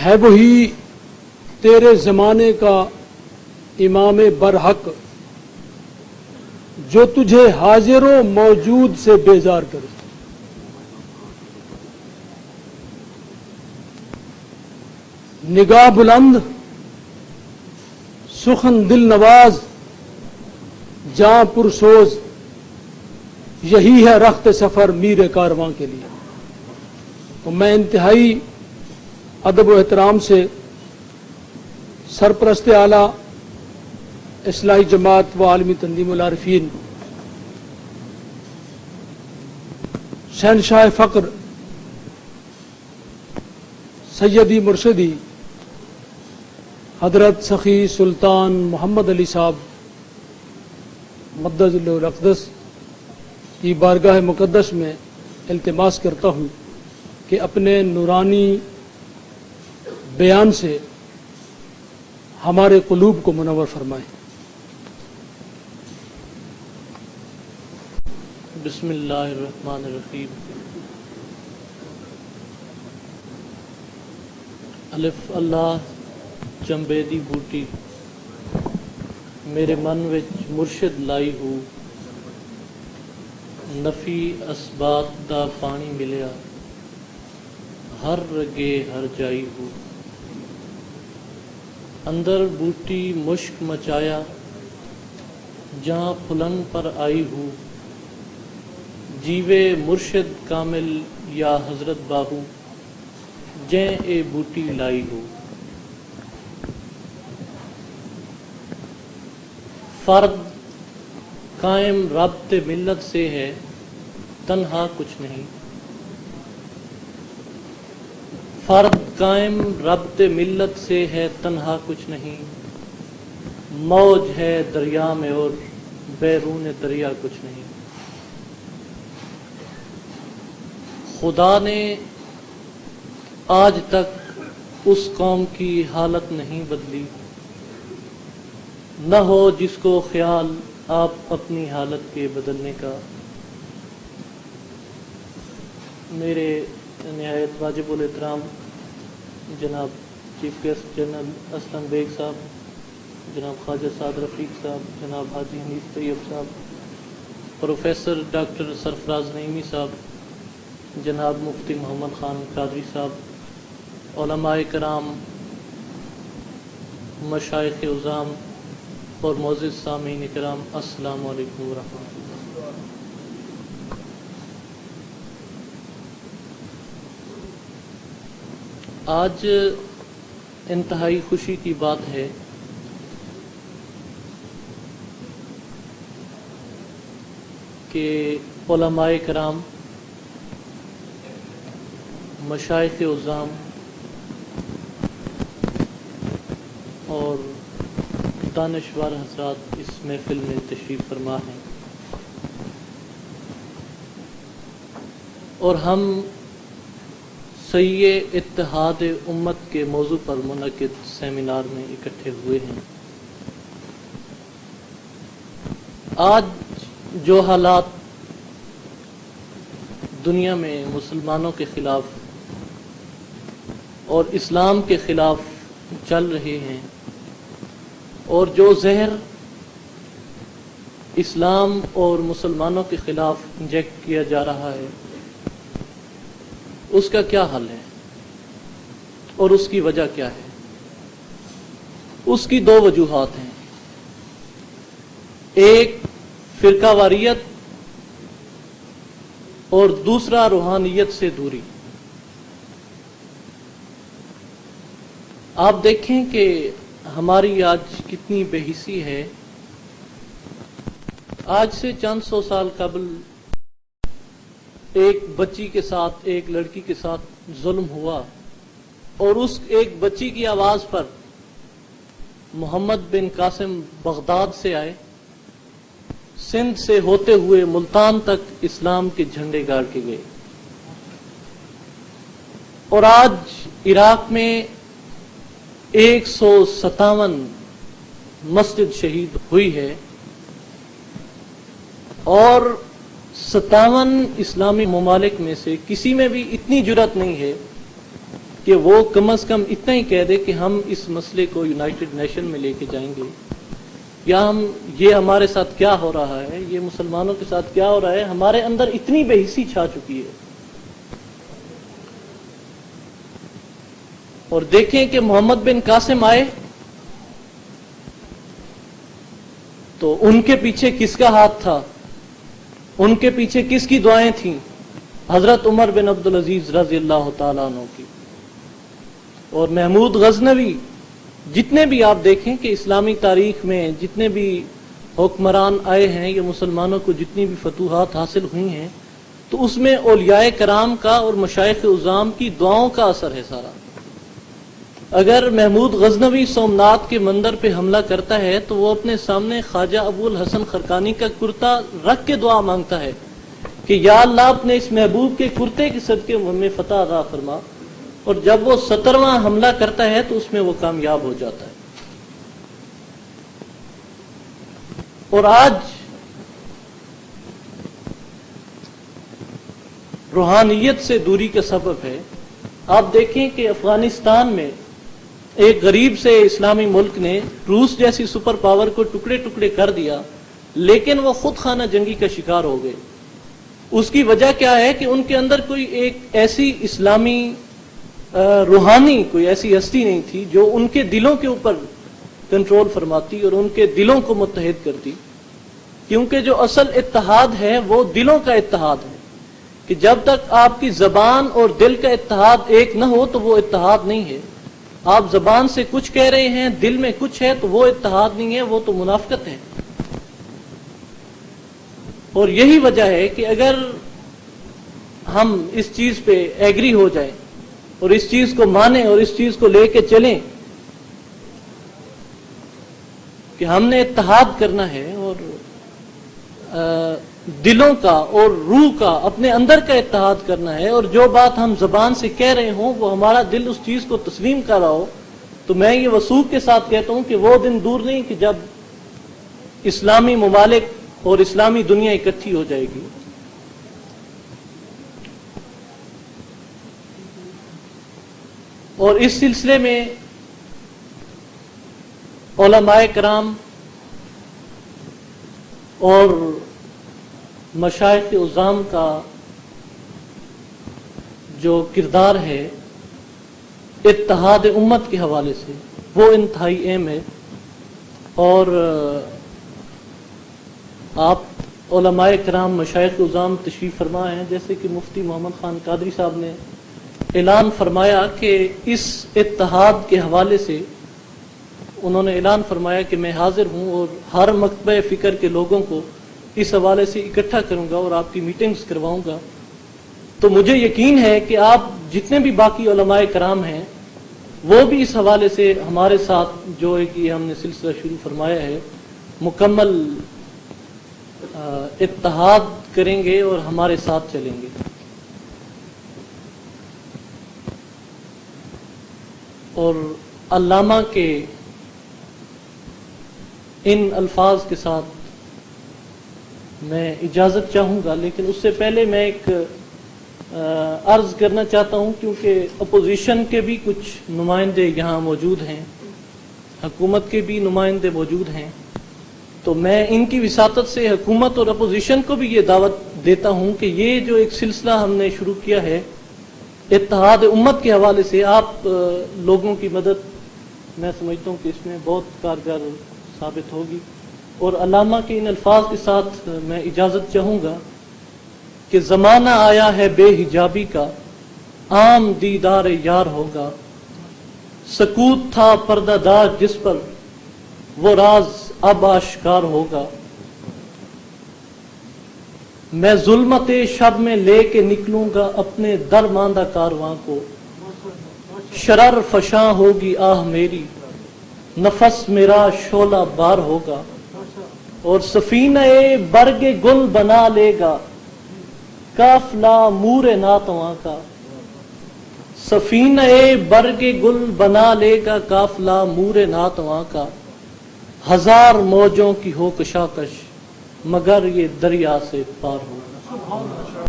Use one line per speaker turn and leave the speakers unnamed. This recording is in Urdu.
ہے وہی تیرے زمانے کا امام برحق جو تجھے حاضر و موجود سے بیزار کرے. نگاہ بلند سخن دل نواز جاں پرسوز یہی ہے رخت سفر میر کارواں کے لیے. تو میں انتہائی ادب و احترام سے سرپرست اعلیٰ اصلاحی جماعت و عالمی تنظیم العارفین شہنشاہ فقر سیدی مرشدی حضرت سخی سلطان محمد علی صاحب مقدس الاقدس کی بارگاہ مقدس میں التماس کرتا ہوں کہ اپنے نورانی بیان سے ہمارے قلوب کو منور فرمائیں.
بسم اللہ الرحمن الرحیم. الف اللہ چمبے دی بوٹی میرے من وچ مرشد لائی ہو نفی اسبات دا پانی ملیا ہر رگے ہر جائی ہو اندر بوٹی مشک مچایا جہاں پھلن پر آئی ہو جیوے مرشد کامل یا حضرت باہو جیں اے بوٹی لائی ہو. فرد قائم ربط ملت سے ہے تنہا کچھ نہیں. فرد قائم ربط ملت سے ہے تنہا کچھ نہیں. موج ہے دریا میں اور بیرون دریا کچھ نہیں. خدا نے آج تک اس قوم کی حالت نہیں بدلی نہ ہو جس کو خیال آپ اپنی حالت کے بدلنے کا. میرے نہایت واجب الاحترام جناب chief guest general Aslam Baig صاحب، جناب خواجہ سعد رفیق صاحب، جناب حاجی حنیف طیب صاحب، پروفیسر ڈاکٹر سرفراز نعیمی صاحب، جناب مفتی محمد خان قادری صاحب، علماء کرام، مشائخ عظام اور معزز سامعین کرام، السلام علیکم ورحمۃ اللہ. آج انتہائی خوشی کی بات ہے کہ علماء کرام، مشائخ عظام اور دانشور حضرات اس محفل میں تشریف فرما ہیں اور ہم صحیح اتحاد امت کے موضوع پر منعقد سیمینار میں اکٹھے ہوئے ہیں. آج جو حالات دنیا میں مسلمانوں کے خلاف اور اسلام کے خلاف چل رہے ہیں اور جو زہر اسلام اور مسلمانوں کے خلاف انجیکٹ کیا جا رہا ہے اس کا کیا حل ہے اور اس کی وجہ کیا ہے؟ اس کی دو وجوہات ہیں. ایک فرقہ واریت اور دوسرا روحانیت سے دوری. آپ دیکھیں کہ ہماری آج کتنی بے حسی ہے. آج سے چند سو سال قبل ایک بچی کے ساتھ، ایک لڑکی کے ساتھ ظلم ہوا اور اس ایک بچی کی آواز پر محمد بن قاسم بغداد سے آئے، سندھ سے ہوتے ہوئے ملتان تک اسلام کے جھنڈے گاڑ کے گئے. اور آج عراق میں 157 مسجد شہید ہوئی ہے اور 57 اسلامی ممالک میں سے کسی میں بھی اتنی جرأت نہیں ہے کہ وہ کم از کم اتنا ہی کہہ دے کہ ہم اس مسئلے کو یونائٹڈ نیشن میں لے کے جائیں گے، یا یہ ہمارے ساتھ کیا ہو رہا ہے، یہ مسلمانوں کے ساتھ کیا ہو رہا ہے، ہمارے اندر اتنی بے حسی چھا چکی ہے۔ اور دیکھیں کہ محمد بن قاسم آئے تو ان کے پیچھے کس کا ہاتھ تھا، ان کے پیچھے کس کی دعائیں تھیں؟ حضرت عمر بن عبدالعزیز رضی اللہ تعالیٰ عنہ کی۔ اور محمود غزنوی، جتنے بھی آپ دیکھیں کہ اسلامی تاریخ میں جتنے بھی حکمران آئے ہیں یا مسلمانوں کو جتنی بھی فتوحات حاصل ہوئی ہیں، تو اس میں اولیاء کرام کا اور مشائخ عظام کی دعاؤں کا اثر ہے سارا۔ اگر محمود غزنوی سومنات کے مندر پہ حملہ کرتا ہے تو وہ اپنے سامنے خواجہ ابو الحسن خرقانی کا کرتا رکھ کے دعا مانگتا ہے کہ یا اللہ اپنے اس محبوب کے کرتے کے صدقے ہمیں فتح عطا فرما، اور جب وہ 17واں حملہ کرتا ہے تو اس میں وہ کامیاب ہو جاتا ہے۔ اور آج روحانیت سے دوری کا سبب ہے، آپ دیکھیں کہ افغانستان میں ایک غریب سے اسلامی ملک نے روس جیسی سپر پاور کو ٹکڑے ٹکڑے کر دیا، لیکن وہ خود خانہ جنگی کا شکار ہو گئے۔ اس کی وجہ کیا ہے کہ ان کے اندر کوئی ایک ایسی اسلامی روحانی کوئی ایسی ہستی نہیں تھی جو ان کے دلوں کے اوپر کنٹرول فرماتی اور ان کے دلوں کو متحد کرتی، کیونکہ جو اصل اتحاد ہے وہ دلوں کا اتحاد ہے، کہ جب تک آپ کی زبان اور دل کا اتحاد ایک نہ ہو تو وہ اتحاد نہیں ہے۔ آپ زبان سے کچھ کہہ رہے ہیں، دل میں کچھ ہے، تو وہ اتحاد نہیں ہے، وہ تو منافقت ہے۔ اور یہی وجہ ہے کہ اگر ہم اس چیز پہ ایگری ہو جائیں اور اس چیز کو مانیں اور اس چیز کو لے کے چلیں کہ ہم نے اتحاد کرنا ہے اور دلوں کا اور روح کا اپنے اندر کا اتحاد کرنا ہے، اور جو بات ہم زبان سے کہہ رہے ہوں وہ ہمارا دل اس چیز کو تسلیم کر رہا ہو، تو میں یہ وثوق کے ساتھ کہتا ہوں کہ وہ دن دور نہیں کہ جب اسلامی ممالک اور اسلامی دنیا اکٹھی ہو جائے گی۔ اور اس سلسلے میں علماء کرام اور مشائخ عظام کا جو کردار ہے اتحاد امت کے حوالے سے وہ انتہائی اہم ہے۔ اور آپ علماء کرام مشائخ عظام تشریف فرما ہیں، جیسے کہ مفتی محمد خان قادری صاحب نے اعلان فرمایا کہ اس اتحاد کے حوالے سے انہوں نے اعلان فرمایا کہ میں حاضر ہوں اور ہر مکتبہ فکر کے لوگوں کو اس حوالے سے اکٹھا کروں گا اور آپ کی میٹنگز کرواؤں گا۔ تو مجھے یقین ہے کہ آپ جتنے بھی باقی علماء کرام ہیں وہ بھی اس حوالے سے ہمارے ساتھ جو ہے کہ ہم نے سلسلہ شروع فرمایا ہے مکمل اتحاد کریں گے اور ہمارے ساتھ چلیں گے۔ اور علامہ کے ان الفاظ کے ساتھ میں اجازت چاہوں گا، لیکن اس سے پہلے میں ایک عرض کرنا چاہتا ہوں، کیونکہ اپوزیشن کے بھی کچھ نمائندے یہاں موجود ہیں، حکومت کے بھی نمائندے موجود ہیں، تو میں ان کی وساطت سے حکومت اور اپوزیشن کو بھی یہ دعوت دیتا ہوں کہ یہ جو ایک سلسلہ ہم نے شروع کیا ہے اتحاد امت کے حوالے سے، آپ لوگوں کی مدد میں سمجھتا ہوں کہ اس میں بہت کارگر ثابت ہوگی۔ اور علامہ کے ان الفاظ کے ساتھ میں اجازت چاہوں گا کہ زمانہ آیا ہے بے حجابی کا، عام دیدار یار ہوگا، سکوت تھا پردہ دار جس پر، وہ راز اب آشکار ہوگا، میں ظلمت شب میں لے کے نکلوں گا اپنے درماندہ کارواں کو، شرر فشاں ہوگی آہ میری، نفس میرا شعلہ بار ہوگا، اور سفینہ برگ گل بنا لے گا قافلہ مور ناتواں کا، سفینہ برگ گل بنا لے گا قافلہ مور ناتواں کا، ہزار موجوں کی ہو کشاکش مگر یہ دریا سے پار ہوگا۔